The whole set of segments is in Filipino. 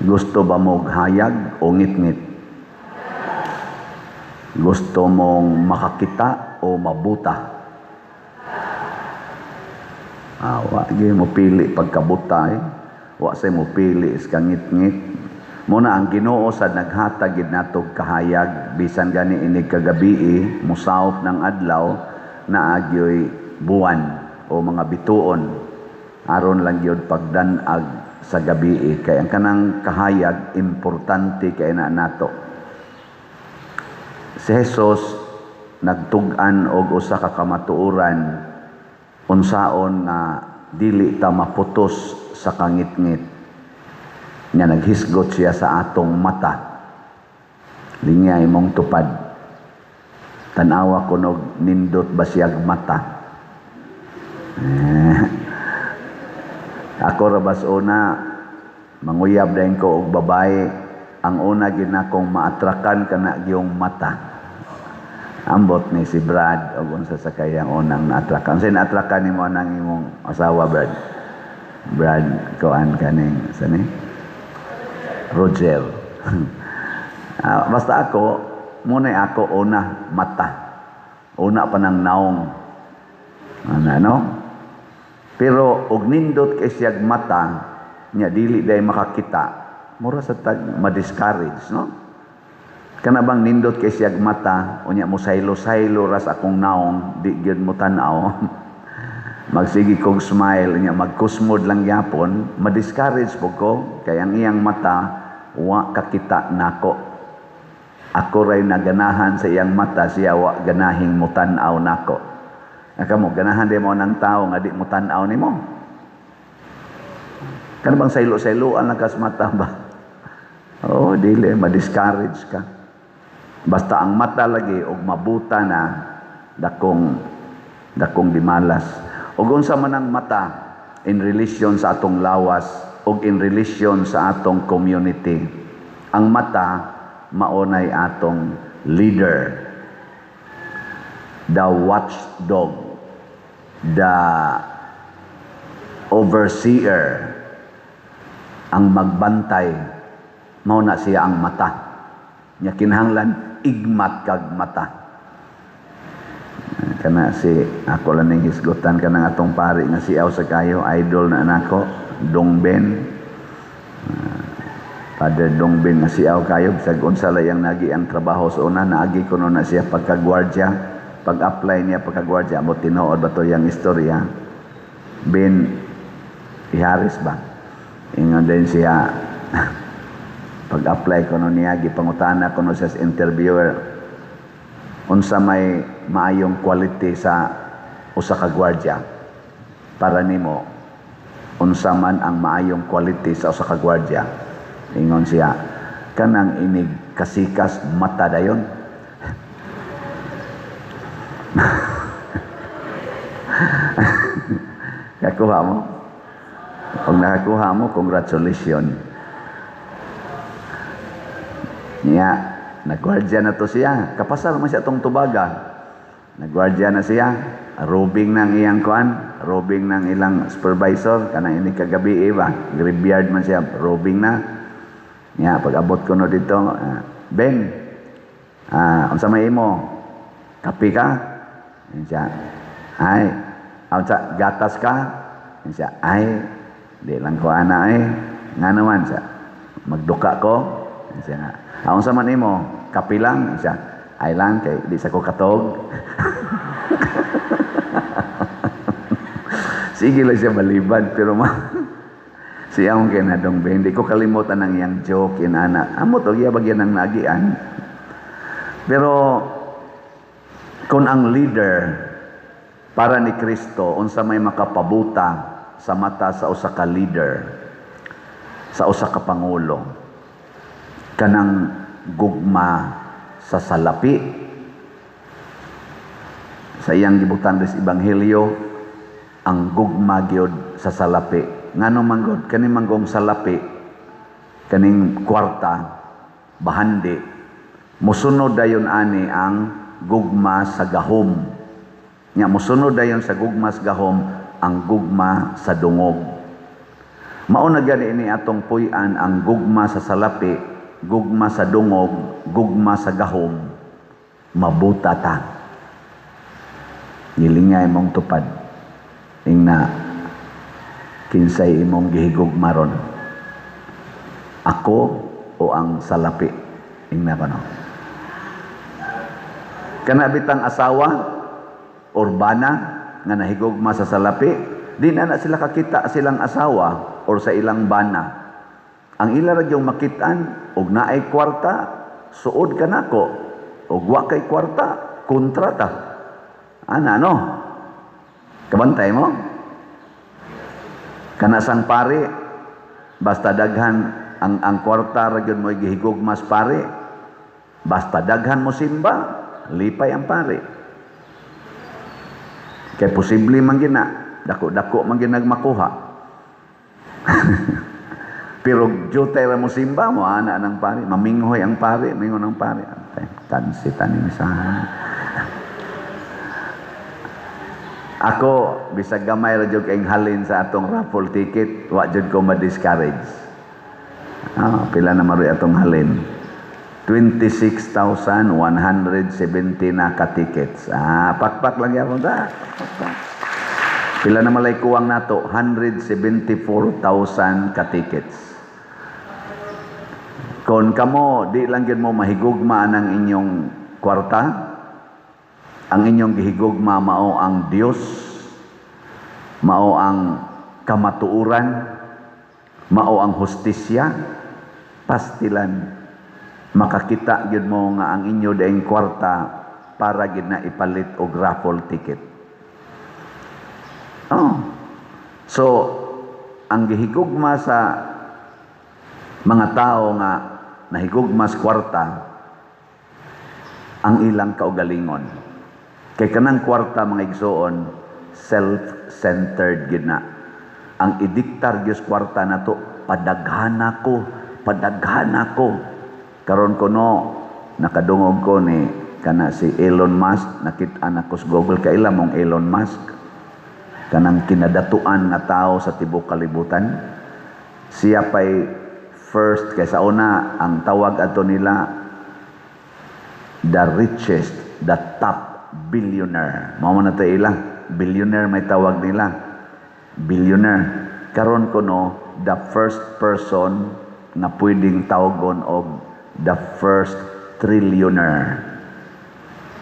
Gusto ba mo hayag o ngit-ngit? Gusto mong makakita o mabuta? Wa gyud mo pili pagkabuta eh. Wa say mo pili is kangit-ngit. Muna ang Ginoo sad naghatag gid natog kahayag bisan gani inig kagabi musawop ng adlaw na agyoy buwan o mga bituon aron lang gyud pagdanag sa gabi kay ang kanang kahayag importante kay na nato. Si Jesus nagtug-an og usa ka kamatuoran unsaon na dili ta maputos sa kangit-ngit. Nga naghisgot siya sa atong mata. Lingay mong tupad. Tanawa ko nog nindot ba siyag mata. Ako rabas una, manguyab dahin ko og babae, ang una ginakong maatrakan kana giyong mata. Ambot ni si Brad og unsa sa kayang unang naatrakan. Sa naatrakan nimo nang imong asawa, Brad? Brad koan kaning sani? Roger. Basta ako, muna ako una mata. Una pa ng naong. Ano? Pero og nindot kay siyag mata, nya dili day makakita. Mura sa tag ma-discourage, no? Kana bang nindot kay siyag mata, unya mo saylo-saylo ras akong naong, di gyud mo tan-aw. Magsigi kong smile niya, magkusmod lang yapon, ma-discourage po ko, kaya ang iyang mata, wa kakita nako. Ako ray naganahan sa iyang mata, siya wa ganahing mutanaw nako. Mo, ganahan di mo ng tao, nga di mutanaw ni mo. Kan bang saylo-sayloan lang kas mata ba? Oo, dili, ma-discourage ka. Basta ang mata lagi, og mabuta na, dakong dimalas. Ug unsa man ang mata in relation sa atong lawas ug in relation sa atong community. Ang mata maunay atong leader, the watchdog, the overseer, ang magbantay, mao na siya ang mata. Nya kinahanglan igmat kag mata. Kana si ako lang ning hisgutan ka ng atong pari nga si sa kayo, idol na nako, Dongben. Father Dongben nga si kayo, bisag unsa layang nagi ang trabaho sa una, naagi ko na siya pagkagwardya, pag-apply niya pagkagwardya, mo tinuod ba to yang istorya? Ben Iharis ba? Ingon din siya, pag-apply ko niya, gipangutana ko siya sa interviewer, unsa may maayong quality sa usa ka gwardiya para nimo, unsa man ang maayong quality sa usa ka gwardiya. Ingon siya, kanang inig kasikas mata dayon. Kakuha mo? Kung nakakuha mo, congratulations. Niya, nagwardya na to siya. Kapasal man siya tong tubaga. Nagwardya na siya. Robing ng iyang kuan. Robing ng ilang supervisor. Kanang ini kagabi ba. Graveyard man siya. Robing na. Niya, pag-abot ko no dito. Ben, unsa may imo? Kapi ka? Yan siya. Ay, unsa gatas ka? Yan siya. Ay, di lang ko ana nga naman siya. Magduka ko. Yan siya nga. Unsa man imo? Kapi lang. Yan siya. Ay lang kay di sa ko katog. Sige lang siya malibad pero siya ang kinadong ba, hindi ko kalimutan ang iyang joke, inana. Amo to, iya bagyan ng nagian. Pero, kung ang leader para ni Kristo, unsa may makapabuta sa mata sa usa ka leader, sa usa ka pangulo, kanang gugma sa salapi, sa iyang gibutan des Ebanghelyo, ang gugma gyud sa salapi. Ngano manggod kani manggong salapi kaning kwarta bahandi musunod dayon ani ang gugma sa gahom nya musunod dayon sa gugma sa gahom ang gugma sa dungog Mao na gani ini atong puy-an ang gugma sa salapi, gugma sa dungog, gugma sa gahom, mabuta ta. Gilingay mong tupad. Ingna kinsay imong gihigugma ron. Ako o ang salapi. Ingna pa no. Kanabitang asawa, urbana, nga nahigugma sa salapi, di na sila kakita silang asawa or sa ilang bana. Ang ila ra yung makitaan, og naay kwarta, suod ka nako, og wa kay kwarta, kontrata. Ana no? Kabantay mo? Kanasang pare, basta daghan ang kwarta ra gyud mo gihigugmas pare, basta daghan mo simba, lipay ang pare. Kaya posible man gina, dako-dako man ginagmakuha. Pero jutay ra mo simba mo, ana ng pare, maminghoy ang pare, mingon ang pare. Kansitan ni misahan. Ako, bisag gamay ra jud kayong halin sa atong raffle ticket, wa jud ko ma-discourage. Pila na maroy atong halin. 26,170 na ka-tickets. Pakpak lang yapon ta. Pila na malay kuwang nato? 174,000 ka-tickets. Kung kamo, di lang yun mo mahigugma ng inyong kwarta, ang inyong gihigugma mao ang Dios, mao ang kamatuuran, mao ang hustisya, pastilan, makakita gyud mo nga ang inyo daing kwarta para gyud na ipalit og raffle ticket. So ang gihigugma sa mga tao nga nahigugma sa kwarta ang ilang kaugalingon. Kay kanang kwarta mga igsoon self-centered gyud na. Ang idiktar gyud kwarta nato padaghana ko. Karon ko no, nakadungog ko ni kana si Elon Musk, nakita na ko sa Google, kaila mong Elon Musk, kanang kinadatuan na tao sa tibok kalibutan. Siya pa'y first, kaysa una, ang tawag ato nila, the richest, the top billionaire. Mao man na tayo ilang, billionaire may tawag nila, billionaire. Karon ko no, the first person na pwedeng tawagon og the first trillionaire.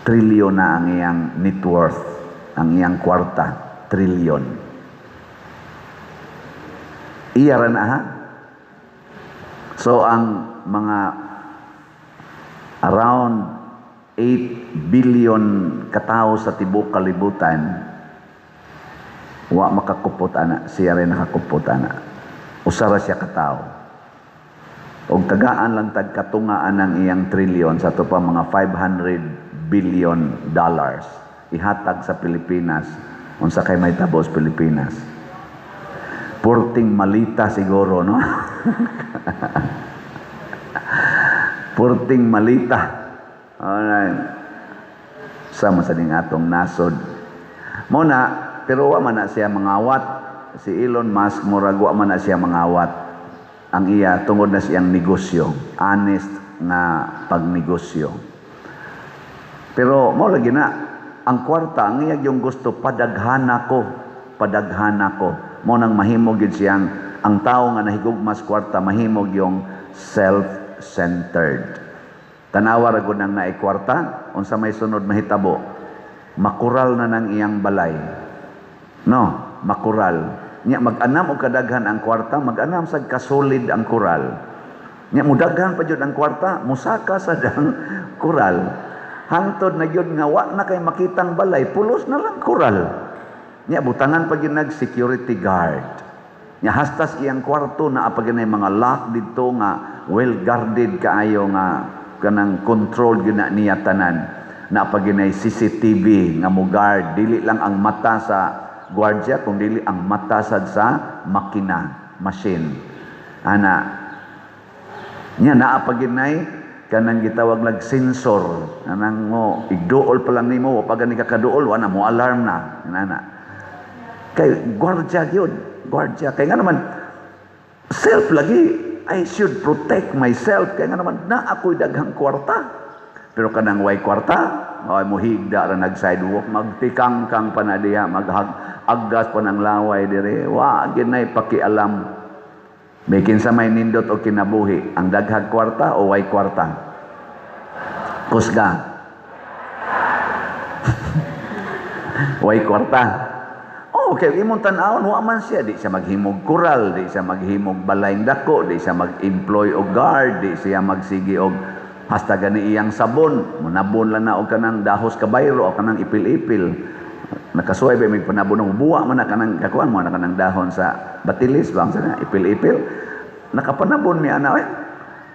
Trillion na ang iyang net worth, ang iyang kwarta, trillion. Iya na ha? So ang mga around 8 billion katao sa tibok kalibutan, wa makakupot ana, siya rin nakakupot ana. Usara siya katao. O tagaan lang tagkatungaan ng iyang trillion sa ito pa mga $500 billion ihatag sa Pilipinas unsa kay may tabos Pilipinas. Purting malita siguro, no? Purting malita. Alright. Sama sa ning atong nasod. Muna, pero wa man na siya mangawat. Si Elon Musk, murag wa man na siya mangawat. Ang iya tungod na siyang negosyo, honest na pagnegosyo. Pero mo lagi na ang kwarta, ang iya yung gusto padaghana ko. Mo nang mahimog yun siyang ang tao nga nahigugmas kwarta mahimog yung self-centered. Tanawa ra gud nang naay kwarta, unsa may sunod mahitabo, makural na nang iyang balay. No, makural. Nya mag-anam og kadaghan ang kwarta, mag-anam sad kasolid ang kural. Nya mudaghan pa jud ang kwarta, musaka sa dang kural. Hangtod na gyud nga wa na kay makitang balay, pulos na lang kural. Nya butangan pa gyud nag security guard. Nya hastas iyang kwarto na apaginay mga lock didto nga well guarded kaayo nga kanang control gyud na niya tanan. Na apaginay CCTV nga mo guard, dili lang ang mata sa gwardiya kung dili ang mata sad sa makina, machine. Ana nya naa paginay kanang gitawag lag sensor, kanang mo igduol pa lang nimo wa pa gani ka kaduol wa na mo alarm na ana. Kay gwardiya gyud, gwardiya kay nga naman Self lagi, I should protect myself. Kaya nga naman, na ako'y daghang kwarta. Pero kanang way kwarta, ay mo higda ra nag-sidewalk, magtikang-kang pa na diha, aggas pa ng laway dire. Wa, ginay pakialam. May kinsa may nindot o kinabuhi, ang daghang kwarta o way kwarta? Kusga. Way kwarta. Okay, imong tan-awon, wa man siya, di siya maghimog kural, di siya maghimog balayng dako, di siya mag-employ o guard, di siya magsigi og hasta gani iyang sabon, munabon lang na og kanang dahos kabayro o kanang ipil-ipil. Nakasuway ba may panabon ng buwa man na kanang kakuan mo na kanang dahon sa batilis bang sa ipil-ipil. Nakapanabon mi ana oy.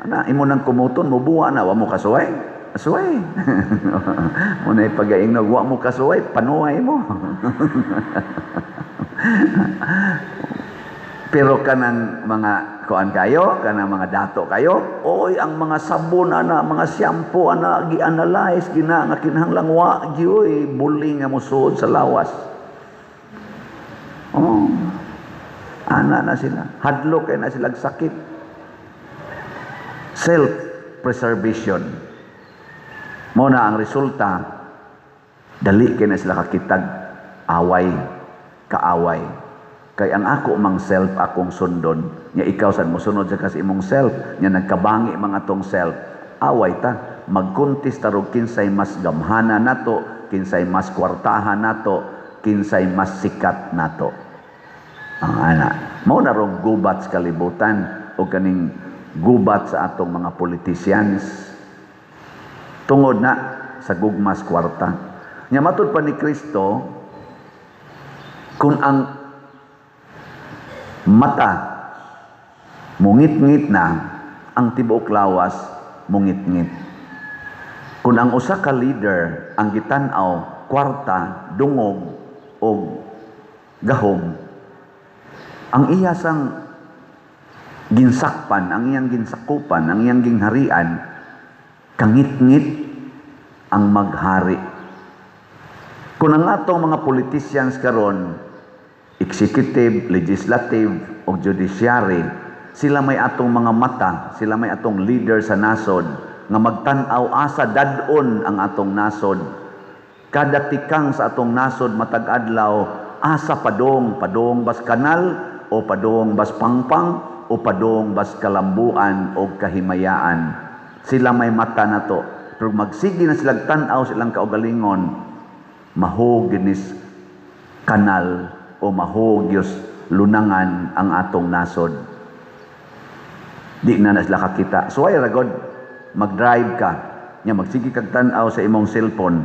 Ana imo nang kumuton mo buwa na wa mo kasuway. Kasuway. Mo na ipagaingnog wa mo kasuway, panuway mo. Pero kanang mga kuan kayo, kanang mga dato kayo, oy ang mga sabon ana, mga shampoo ana gi-analyze gina nga kinahanglang wa gyoy buling nga mosuod sa lawas. Oh. Ana na sila. Hadlok kay na sila sakit. Self-preservation. Mo na ang resulta, dali kay na sila kakitag away, kaaway. Kay ang ako mang self akong sundon, nya ikaw sad mo sunod sa kasi imong self, nya nagkabangi mga tong self, away ta, magkuntis tarog kinsay mas gamhana nato, kinsay mas kwartahan nato, kinsay mas sikat nato. Ang ana, mao na rong gubat sa kalibutan o kaning gubat sa atong mga politicians. Tungod na sa gugmas kwarta. Nya matud pa ni Kristo, kung ang mata mungit-ngit na, ang tibuok lawas mungit-ngit. Kung ang usa ka leader ang gitan-aw kwarta, dungog o gahom, ang iya sang ginsakpan, ang iyang ginsakupan, ang iyang gingharian, kangit-ngit ang maghari. Kung ang atong mga politicians karon, executive, legislative, o judiciary, sila may atong mga mata, sila may atong leader sa nasod, nga magtanaw asa dadon ang atong nasod. Kada tikang sa atong nasod matag-adlaw, asa padong bas kanal, o padong bas pangpang, o padong bas kalambuan o kahimayaan. Sila may mata na to. Pero magsigi na silang tanaw, silang kaugalingon, mahuginis kanal, o mahugyos lunangan ang atong nasod. Di na sila kakita. So ay ragod, mag-drive ka. Nya magsigi kag tan-aw sa imong cellphone.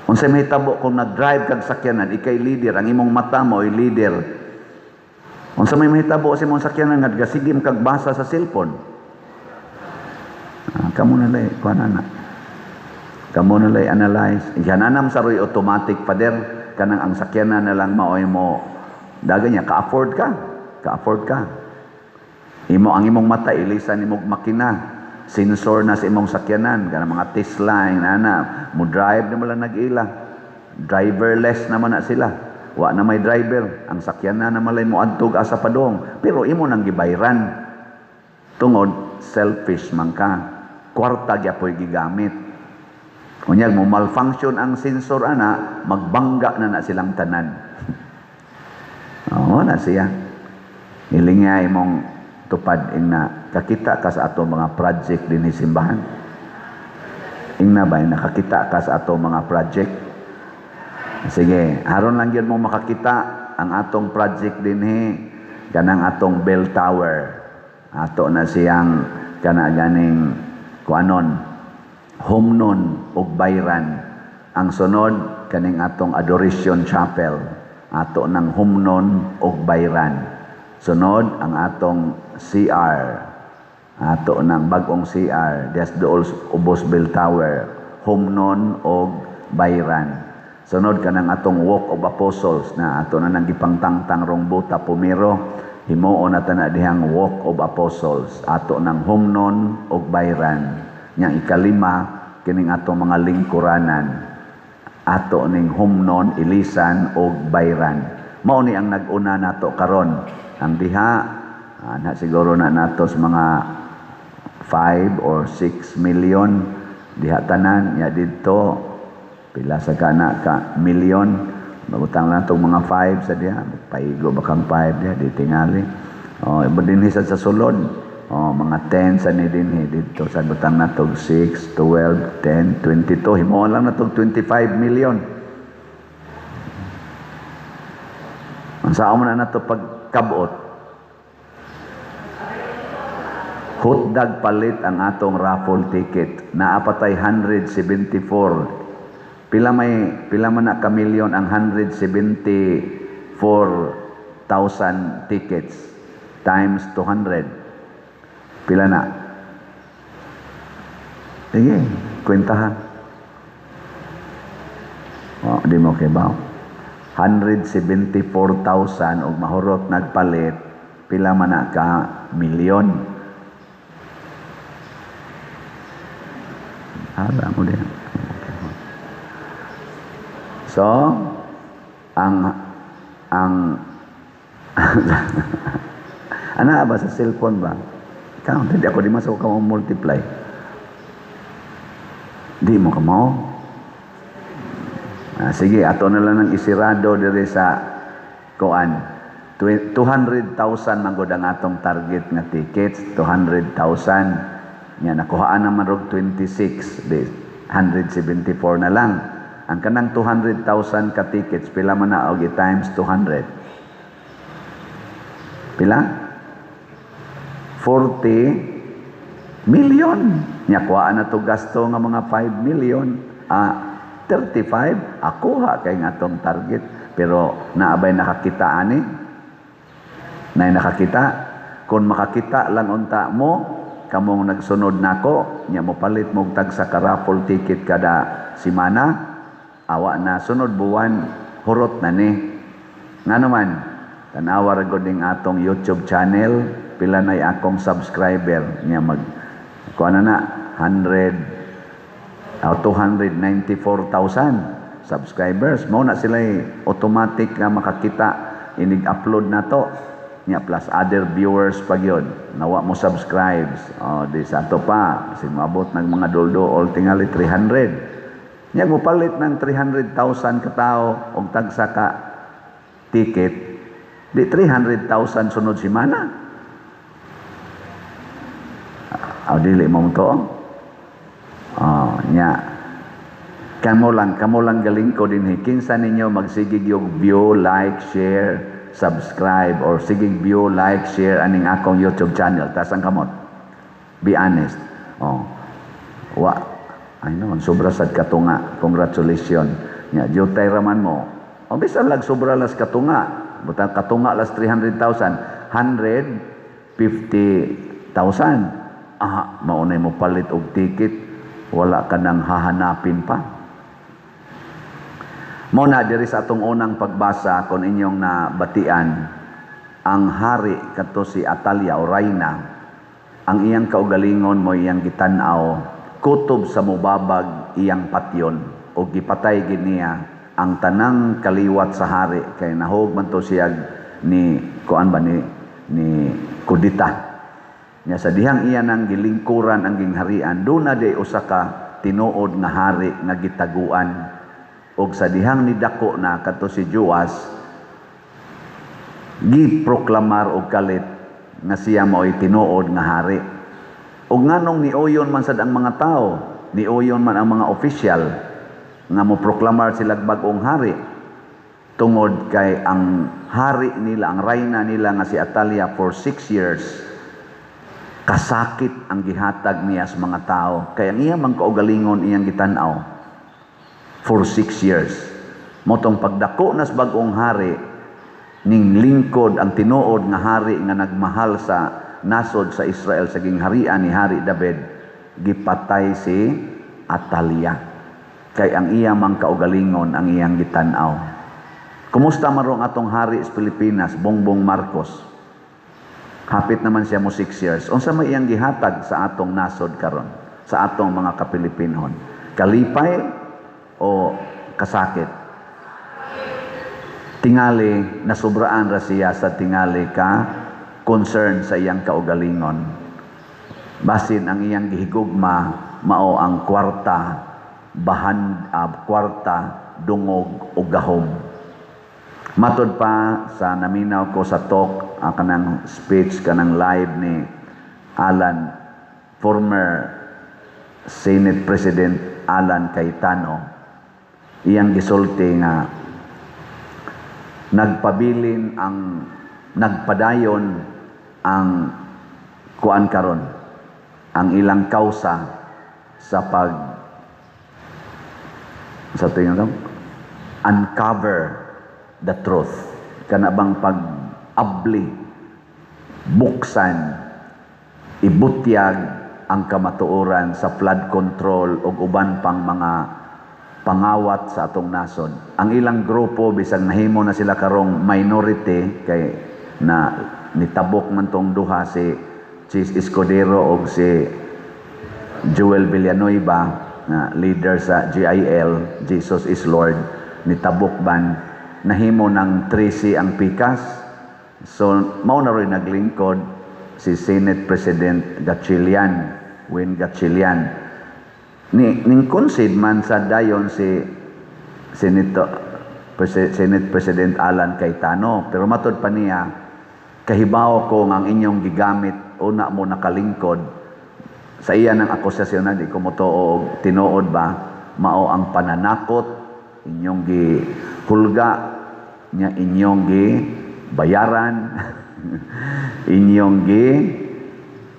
Unsay mahitabo kung nag-drive kag sakyanan, ikay leader, ang imong mata mo ay leader. Unsa may mahitabo sa imong sakyanan nga gasigim kag basa sa cellphone. Kamo na lay kuanana. Kamo na lay analyze. Yananam sa roy automatic pader. Kanang ang sakyanan na lang maoy mo daga niya ka-afford ka imo ang imong mata ilisan imong makina sensor na sa imong sakyanan kanang mga Tesla ana mo drive na lang nag-ila driverless naman na sila wa na may driver ang sakyanan na malay mo adtog asa padong pero imo nang gibayran tungod selfish man ka kwarta gyapon gigamit. Kunyag mo malfunction ang sensor ana, magbangga na silang tanan. Oo na siya. Ilinga imong tupad na kakita ka sa ato mga project din simbahan. Ingna ba nakakita ka sa ato mga project? Sige, haron lang yun mo makakita ang atong project din kanang atong bell tower. Ato na siyang ganing kuanon homnon og bayran. Ang sunod kaning atong adoration chapel, ato ng homnon og bayran. Sunod ang atong CR, ato ng bagong CR, des dool ubos bell tower, homnon og bayran. Sunod kanang atong walk of apostles na ato na nang gipangtangtang rong buta pumiro, himuon na na dihang walk of apostles, ato ng homnon og bayran. Yang ikalima, kining ato mga lingkuranan, ato ning homnon, ilisan, o bayran. Mao ni ang nag-una nato karon ang diha na siguro na natos mga 5 or 6 million diha tanan nya didto pila sa kana ka million magutang lang tong mga 5 sa diha paigo bakang 5 diha di tingali iba dinhi sa sulod mga 10 sa ni dinhi didto sa butang natog 6 12 10 22 himo lang natog 25 million unsa mo na nato pagkabot hutdag palit ang atong raffle ticket. Naapatay 174. Pila man na ka milyon ang 174,000 tickets times 200. Pila na? Sige, kwentahan. Di mo kibaw. 174,000 og mahurot nagpalit pila man na ka milyon. Hala mo din. So, ang ana ba sa cellphone ba? Count, hindi ako di masuk ka mo multiply. Di mo ka mo. Sige, ato na lang ng isirado diri sa kuan. 200,000 manggod ang atong target nga tickets, 200,000. Yan, nakuhaan naman rog 26, 174 na lang. Ang kanang 200,000 ka tickets, pila man na og times 200. Pila? 40 million. Nya kuhaan na to gasto nga mga 5 million. 35, akuha kay nga tong target. Pero naabay nakakita ani. Nay nakakita. Kung makakita lang unta mo, kamong nagsunod nako nya mo palit mo tag sa raffle ticket kada semana awa na sunod buwan hurot na ni ngano man tanawa ra gud ning atong YouTube channel pila nay akong subscriber nya mag kuana na 294,000 subscribers mo na sila automatic nga makakita inig-upload na to nya plus other viewers pag yun nawa mo subscribes di sa ato pa kasi maabot ng mga doldo all tingali 300 nya mo palit ng 300,000 ka tao og tagsa ka ticket di 300,000 sunod semana dili mo to nya kamo lang galing ko din kinsa ninyo magsigig yung view like share subscribe or sigig view, like, share aning akong YouTube channel. Tas ang kamot. Be honest. I know, sobra sad katunga. Congratulations. Nya, jutay raman mo. Bisan lag sobra las katunga. Butang katunga las 300,000. 150,000. Maunay mo palit og ticket. Wala ka nang hahanapin pa. Muna diri sa atong unang pagbasa kon inyong nabatian ang hari kadto si Atalia o Reyna ang iyang kaugalingon mo iyang gitan-aw kutob sa mubabag iyang patyon o gipatay gid niya ang tanang kaliwat sa hari kay nahog man to siya ni kuan ba ni kudita nya sa dihang iya nang gilingkuran ang gingharian duna de usa ka tinuod nga hari nga gitaguan og sa dihang nidako na kadto si Joas giproklamar og kalit nga siya mao'y tinuod nga hari og nganong niuyon man sad ang mga tao niuyon man ang mga opisyal nga mo proklamar sila bag-ong hari tungod kay ang hari nila ang reyna nila nga si Atalia for 6 years kasakit ang gihatag niya sa mga tao kay ang iya man kaugalingon iyang gitan-aw for 6 years. Motong pagdako nas bagong hari, ning lingkod ang tinuod nga hari nga nagmahal sa nasod sa Israel sa gingharian ni Hari David, gipatay si Atalia. Kay ang iya mang kaugalingon ang iyang gitan-aw. Kumusta marong atong hari sa Pilipinas, Bongbong Marcos? Hapit naman siya mo 6 years. Unsa may iyang gihatag sa atong nasod karon, sa atong mga Kapilipinon? Kalipay o kasakit? tingali nasubraan ra siya sa tingali ka concern sa iyang kaugalingon. Basin ang iyang gihigugma mao ang kwarta, kwarta, dungog ug gahom. Matod pa sa naminaw ko sa talk, kanang speech, kanang live ni Alan, former Senate President Alan Cayetano, iyang gisulti nga nagpadayon ang kuan karon, ang ilang kausa sa uncover the truth, kana bang pag-abli, buksan, ibutyag ang kamatuoran sa flood control o uban pang mga pangawat sa atong nasod. Ang ilang grupo bisag nahimo na sila karong minority kay na nitabok man tong duha si Chis Escudero o si Joel Villanueva na leader sa GIL, Jesus is Lord, nitabok ban, nahimo ng 3C ang pikas. So mao na rin naglingkod si Senate President Gatchalian, Win Gatchalian. Ning concede man sa dayon si Senate President Alan Cayetano, pero matod pa niya, kahibaw ko ang inyong gigamit, una mo nakalingkod sa iya ng akusasyon na di ko mo og tinuod ba, mao ang pananakot, inyong gihulga, nya inyong bayaran, inyong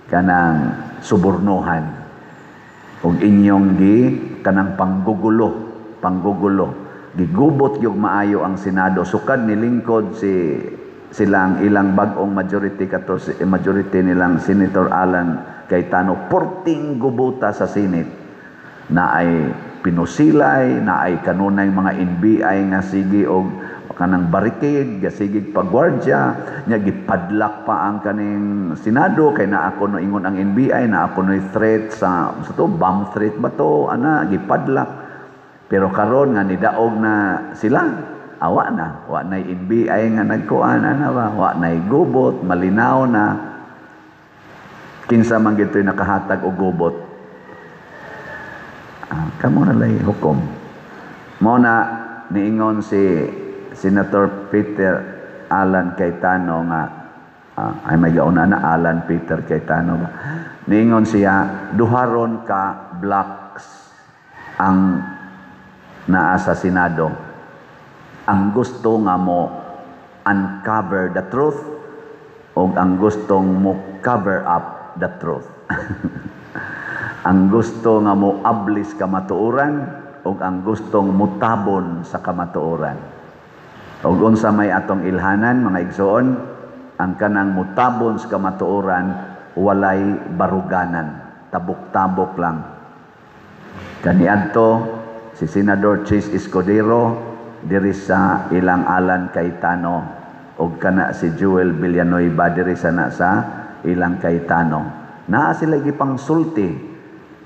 kanang subornohan, ug inyong kanang panggugulo, gigubot yung maayo ang Senado. Sukad nilingkod silang ilang bagong majority majority nilang Senator Alan Cayetano, porting gubuta sa Senate na ay pinusilay, na ay kanunay mga NBI nga sige og kanang barricade, sige pagwardya, nya gipadlak pa ang kaning Senado kay na ako no ingon ang NBI na ako no threat sa to bomb threat ba to ana gipadlak. Pero karon nga nidaog na sila, awa na, wa nay NBI nga nagkuan ana ba, wa nay gubot, malinaw na kinsa man gito'y nakahatag og gubot. Kamo na lay hukom. Mao na niingon si Senator Peter Alan Cayetano nga ay may gauna na Alan Peter Cayetano ba. Niingon siya, duharon ka blocks ang naa sa Senado. Ang gusto nga mo uncover the truth o ang gustong mo cover up the truth. Ang gusto nga mo ablis kamatuoran o ang gustong mutabon sa kamatuoran. O unsa may atong ilhanan, mga igsoon, ang kanang mutabon sa kamatuoran, walay baruganan, tabok-tabok lang. Kaniadto, si Senador Chis Escudero, diri sa ilang Alan Cayetano, o kana si Joel Villanueva, diri sa ilang Cayetano. Naa sila gipangsulti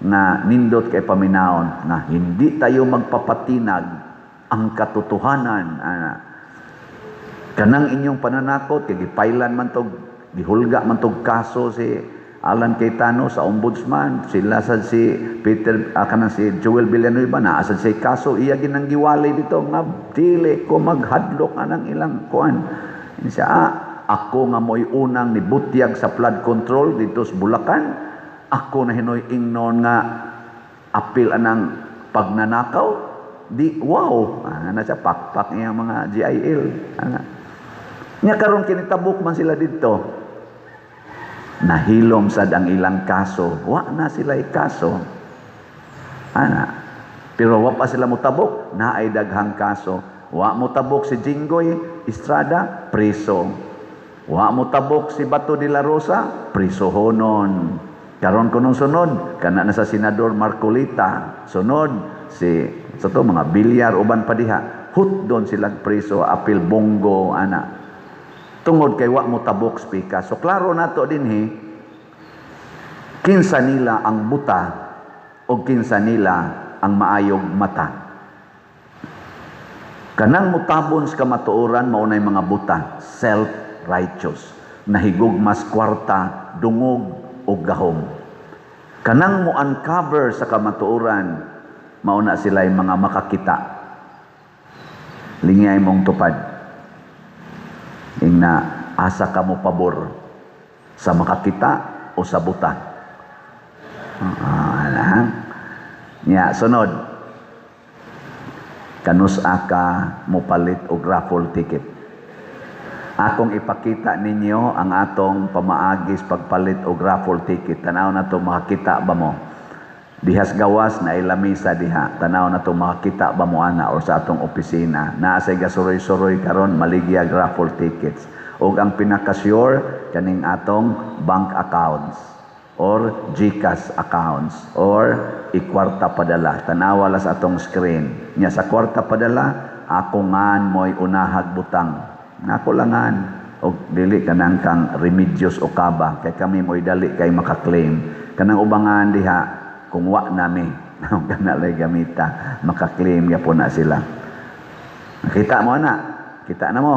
na nindot kay paminaon na hindi tayo magpapatinag ang katotohanan. Kanang inyong pananakot, kay gipailan man tog, gihulga man tog kaso si Alan Cayetano sa ombudsman, sila sa si Peter, kanang si Joel Villanueva, naasad si kaso, iya ginang giwalay dito, nga dili ko maghadlok anang ilang kuan. Siya, ako nga mo'y unang nibutyag sa flood control dito sa Bulacan. Ako na hinoy ingnon nga apil anang pagnanakaw. Di, wow! Na siya, pakpak niya mga GIL. Nya karon kinitabok man sila dito. Nahilom sad ang ilang kaso. Wa na sila kaso. Pero wa pa sila mutabok. Naay daghang kaso. Wa mutabok si Jinggoy Estrada, preso. Wa mo tabok si Bato de la Rosa, prisohonon. Karon kunong sunod, kana na sa Senador Marcolita, sunod si mga bilyar uban pa diha, hutdon silang priso, apil Bongo ana. Tungod kay wa mo tabok spika. So klaro nato dinhi, kinsa nila ang buta o kinsa nila ang maayog mata. Kanang mutabon sa kamatuoran maunay mga buta, self-righteous, nahigugmas kwarta, dungog o gahom. Kanang mo uncover sa kamatuoran, mauna sila yung mga makakita. Lingay mong tupad. Ing na asa ka mo pabor sa makakita o sa buta. Nya, sunod. Kanus-a ka mupalit og raffle ticket. Akong ipakita ninyo ang atong pamaagis pagpalit og raffle ticket. Tanaw na to makakita ba mo? Dihas gawas na ilamisa diha. Tanaw na to makakita ba mo ana or sa atong opisina. Naa say gasuroy-suroy karon maligyag raffle tickets. Og ang pinaka-sure kaning atong bank accounts or GCash accounts or ikwarta padala. Tanawa la sa atong screen. Nya sa kwarta padala, ako ngan mo'y unahag butang. Nako langan. O dili kanang kang Remedios o Kaba. Kay kami mo'y dali kay makaklaim. Kanang ubangan diha, kung wa nami, kanalay gamita, makaklaim ya po na sila. Nakita mo na? Kita na mo?